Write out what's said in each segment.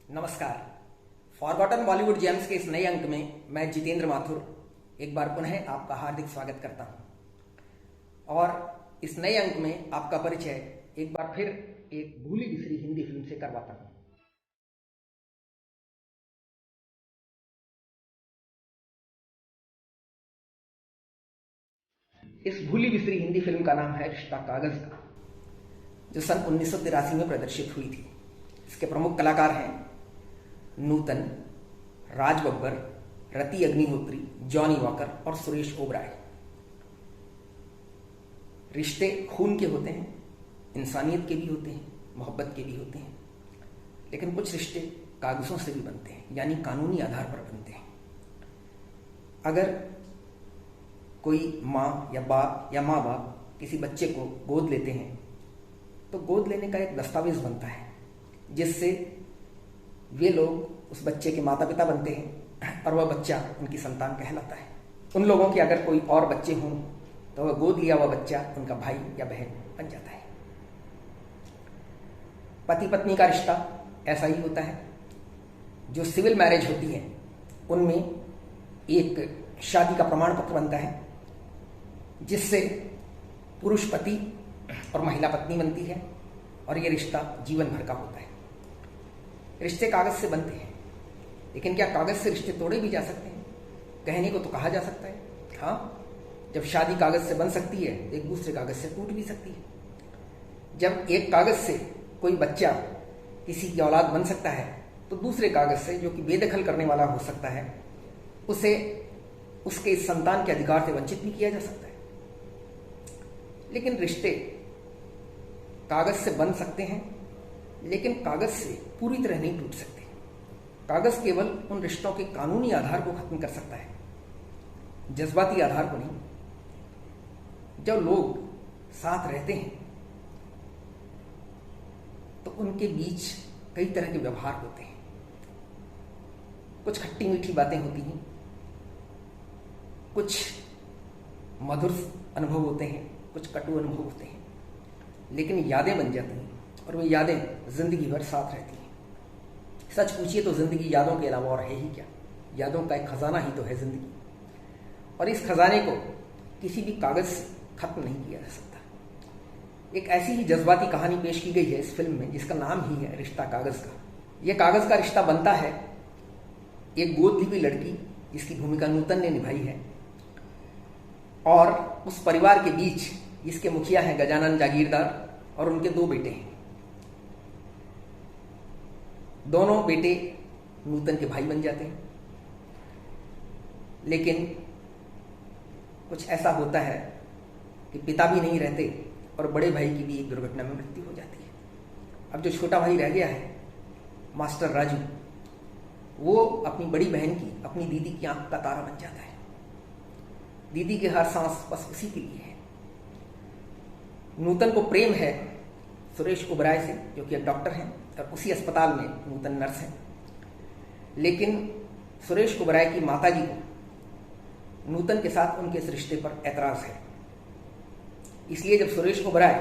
नमस्कार। Forgotten Bollywood James के इस नए अंक में मैं जितेंद्र माथुर एक बार पुनः आपका हार्दिक स्वागत करता हूं और इस नए अंक में आपका परिचय एक बार फिर एक भूली बिसरी हिंदी फिल्म से करवाता हूं। इस भूली बिसरी हिंदी फिल्म का नाम है रिश्ता कागज का, जो सन 1983 में प्रदर्शित हुई थी। इसके प्रमुख कलाकार हैं नूतन, राज बब्बर, रति अग्निहोत्री, जॉनी वॉकर और सुरेश ओबराय। रिश्ते खून के होते हैं, इंसानियत के भी होते हैं, मोहब्बत के भी होते हैं, लेकिन कुछ रिश्ते कागजों से भी बनते हैं, यानी कानूनी आधार पर बनते हैं। अगर कोई माँ या बाप या माँ बाप किसी बच्चे को गोद लेते हैं तो गोद लेने का एक दस्तावेज बनता है जिससे वे लोग उस बच्चे के माता पिता बनते हैं और वह बच्चा उनकी संतान कहलाता है। उन लोगों के अगर कोई और बच्चे हों तो वह गोद लिया हुआ बच्चा उनका भाई या बहन बन जाता है। पति पत्नी का रिश्ता ऐसा ही होता है। जो सिविल मैरिज होती है उनमें एक शादी का प्रमाण पत्र बनता है जिससे पुरुष पति और महिला पत्नी बनती है और यह रिश्ता जीवन भर का होता है। रिश्ते कागज से बनते हैं, लेकिन क्या कागज से रिश्ते तोड़े भी जा सकते हैं? कहने को तो कहा जा सकता है, हाँ, जब शादी कागज से बन सकती है तो एक दूसरे कागज से टूट भी सकती है। जब एक कागज से कोई बच्चा किसी की औलाद बन सकता है तो दूसरे कागज से, जो कि बेदखल करने वाला हो सकता है, उसे उसके संतान के अधिकार से वंचित भी किया जा सकता है। लेकिन रिश्ते कागज से बन सकते हैं, लेकिन कागज से पूरी तरह नहीं टूट सकते। कागज केवल उन रिश्तों के कानूनी आधार को खत्म कर सकता है, जज्बाती आधार को नहीं। जब लोग साथ रहते हैं तो उनके बीच कई तरह के व्यवहार होते हैं। कुछ खट्टी मीठी बातें होती हैं, कुछ मधुर अनुभव होते हैं, कुछ कटु अनुभव होते हैं, लेकिन यादें बन जाती हैं और वो यादें जिंदगी भर साथ रहती हैं। सच पूछिए तो जिंदगी यादों के अलावा और है ही क्या। यादों का एक खजाना ही तो है जिंदगी, और इस खजाने को किसी भी कागज से खत्म नहीं किया जा सकता। एक ऐसी ही जज्बाती कहानी पेश की गई है इस फिल्म में जिसका नाम ही है रिश्ता कागज का। यह कागज का रिश्ता बनता है एक गोद ली हुई लड़की, जिसकी भूमिका नूतन ने निभाई है, और उस परिवार के बीच जिसके मुखिया हैं गजानन जागीरदार और उनके दो बेटे हैं। दोनों बेटे नूतन के भाई बन जाते हैं, लेकिन कुछ ऐसा होता है कि पिता भी नहीं रहते और बड़े भाई की भी एक दुर्घटना में मृत्यु हो जाती है। अब जो छोटा भाई रह गया है, मास्टर राजू, वो अपनी बड़ी बहन की, अपनी दीदी की आंख का तारा बन जाता है। दीदी के हर सांस बस उसी के लिए है। नूतन को प्रेम है सुरेश ओबराय से, जो कि एक डॉक्टर हैं और उसी अस्पताल में नूतन नर्स हैं। लेकिन सुरेश ओबराय की माताजी को नूतन के साथ उनके इस रिश्ते पर ऐतराज है। इसलिए जब सुरेश ओबराय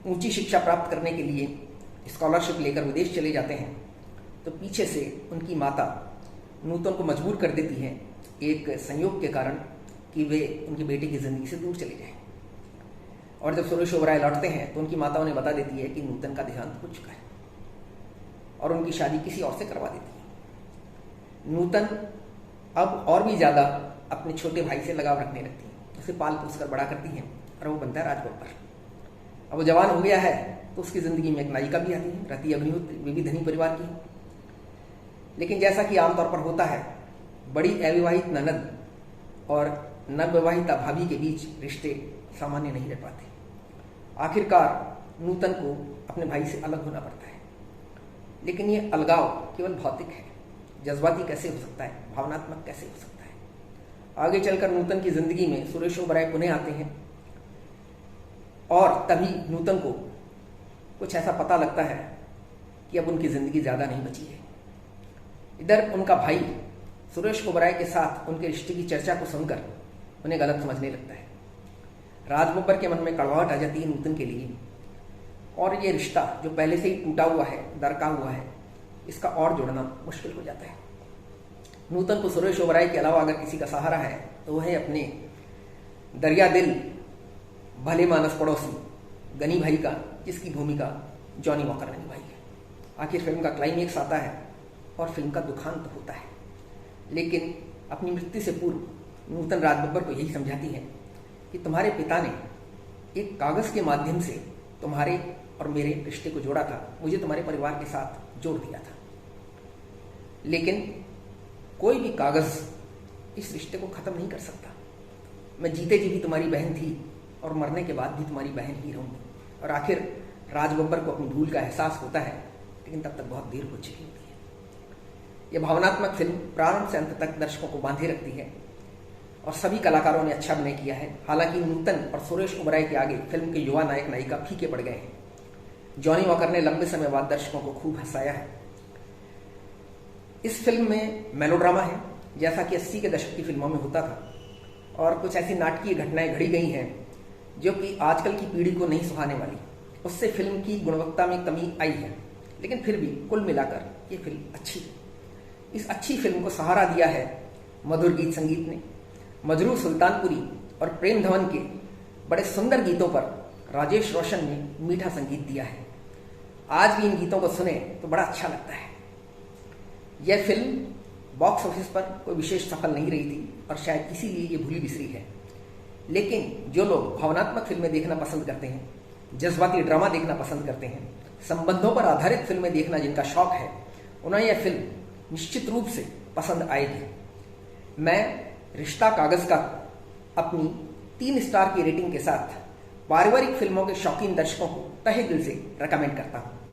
ऊंची शिक्षा प्राप्त करने के लिए स्कॉलरशिप लेकर विदेश चले जाते हैं तो पीछे से उनकी माता नूतन को मजबूर कर देती है, एक संयोग के कारण, कि वे उनके बेटे की जिंदगी से दूर चले जाएं। और जब सुरेश ओबराय लौटते हैं तो उनकी माता उन्हें बता देती है कि नूतन का देहांत हो चुका है और उनकी शादी किसी और से करवा देती है। नूतन अब और भी ज़्यादा अपने छोटे भाई से लगाव रखने लगती है, उसे पाल पोस कर बड़ा करती हैं और वो बनता है राज बब्बर। अब वो जवान हो गया है तो उसकी ज़िंदगी में एक नायिका भी आती है, रति अग्निहोत्री, वे भी धनी परिवार की। लेकिन जैसा कि आमतौर पर होता है, बड़ी अविवाहित ननद और नवविवाहिता भाभी के बीच रिश्ते सामान्य नहीं रह पाते। आखिरकार नूतन को अपने भाई से अलग होना पड़ता है। लेकिन ये अलगाव केवल भौतिक है, जज्बाती कैसे हो सकता है, भावनात्मक कैसे हो सकता है। आगे चलकर नूतन की जिंदगी में सुरेश ओबराय पुनः आते हैं और तभी नूतन को कुछ ऐसा पता लगता है कि अब उनकी जिंदगी ज्यादा नहीं बची है। इधर उनका भाई सुरेश ओबराय के साथ उनके रिश्ते की चर्चा को सुनकर उन्हें गलत समझने लगता है। राज बब्बर के मन में कड़वाहट आ जाती है नूतन के लिए और ये रिश्ता जो पहले से ही टूटा हुआ है, दरका हुआ है, इसका और जोड़ना मुश्किल हो जाता है। नूतन को सुरेश ओबराय के अलावा अगर किसी का सहारा है तो वह है अपने दरिया दिल भले मानस पड़ोसी गनी भाई का, जिसकी भूमिका जॉनी वॉकर ने निभाई है। आखिर फिल्म का क्लाइमेक्स आता है और फिल्म का दुखांत होता है, लेकिन अपनी मृत्यु से पूर्व नूतन राज बब्बर को यही समझाती है कि तुम्हारे पिता ने एक कागज के माध्यम से तुम्हारे और मेरे रिश्ते को जोड़ा था, मुझे तुम्हारे परिवार के साथ जोड़ दिया था, लेकिन कोई भी कागज इस रिश्ते को खत्म नहीं कर सकता। मैं जीते जी भी तुम्हारी बहन थी और मरने के बाद भी तुम्हारी बहन ही रहूंगी। और आखिर राज बब्बर को अपनी भूल का एहसास होता है, लेकिन तब तक बहुत देर हो चुकी होती है। यह भावनात्मक फिल्म प्रारंभ से अंत तक दर्शकों को बांधे रखती है और सभी कलाकारों ने अच्छा अभिनय किया है। हालांकि नूतन और सुरेश ओबराय के आगे फिल्म के युवा नायक नायिका फीके पड़ गए हैं। जॉनी वॉकर ने लंबे समय बाद दर्शकों को खूब हंसाया है। इस फिल्म में मेलोड्रामा है, जैसा कि 80 के दशक की फिल्मों में होता था, और कुछ ऐसी नाटकीय घटनाएं घड़ी गई हैं जो कि आजकल की पीढ़ी को नहीं सुहाने वाली। उससे फिल्म की गुणवत्ता में कमी आई है, लेकिन फिर भी कुल मिलाकर ये फिल्म अच्छी है। इस अच्छी फिल्म को सहारा दिया है मधुर गीत संगीत ने। मजरूह सुल्तानपुरी और प्रेम धवन के बड़े सुंदर गीतों पर राजेश रोशन ने मीठा संगीत दिया है। आज भी इन गीतों को सुने तो बड़ा अच्छा लगता है। यह फिल्म बॉक्स ऑफिस पर कोई विशेष सफल नहीं रही थी और शायद इसीलिए ये भूली बिसरी है, लेकिन जो लोग भावनात्मक फिल्में देखना पसंद करते हैं, जज्बाती ड्रामा देखना पसंद करते हैं, संबंधों पर आधारित फिल्में देखना जिनका शौक है, उन्हें यह फिल्म निश्चित रूप से पसंद आएगी। मैं रिश्ता कागज का अपनी 3 स्टार की रेटिंग के साथ पारिवारिक फिल्मों के शौकीन दर्शकों को तहे दिल से रेकमेंड करता हूँ।